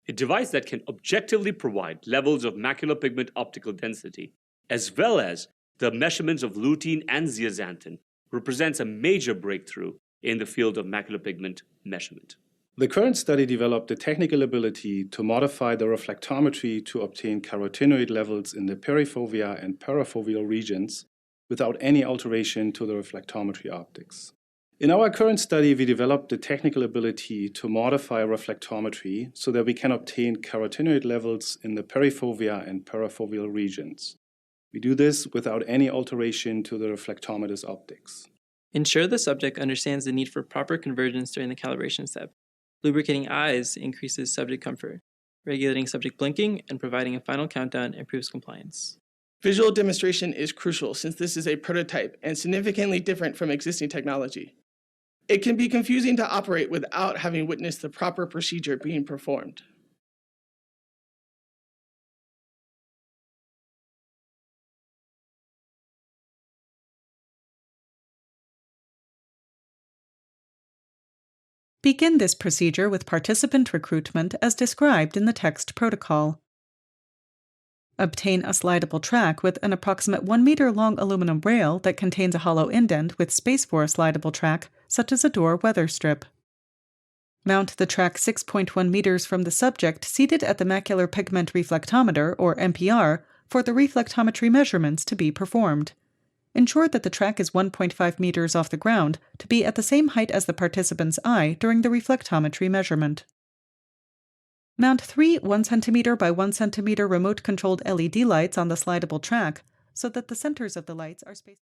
a device that can objectively provide levels of macular pigment optical density, as well as the measurements of lutein and zeaxanthin, represents a major breakthrough in the field of macular pigment measurement. The current study developed the technical ability to modify the reflectometry to obtain carotenoid levels in the perifovea and parafoveal regions without any alteration to the reflectometry optics. In our current study, we developed the technical ability to modify reflectometry so that we can obtain carotenoid levels in the perifovea and parafoveal regions. We do this without any alteration to the reflectometer's optics. Ensure the subject understands the need for proper convergence during the calibration step. Lubricating eyes increases subject comfort. Regulating subject blinking and providing a final countdown improves compliance. Visual demonstration is crucial since this is a prototype and significantly different from existing technology. It can be confusing to operate without having witnessed the proper procedure being performed. Begin this procedure with participant recruitment as described in the text protocol. Obtain a slidable track with an approximate 1 meter long aluminum rail that contains a hollow indent with space for a slidable track, such as a door weather strip. Mount the track 6.1 meters from the subject seated at the macular pigment reflectometer, or MPR, for the reflectometry measurements to be performed. Ensure that the track is 1.5 meters off the ground to be at the same height as the participant's eye during the reflectometry measurement. Mount 3 1 cm by 1 cm remote-controlled LED lights on the slidable track so that the centers of the lights are spaced.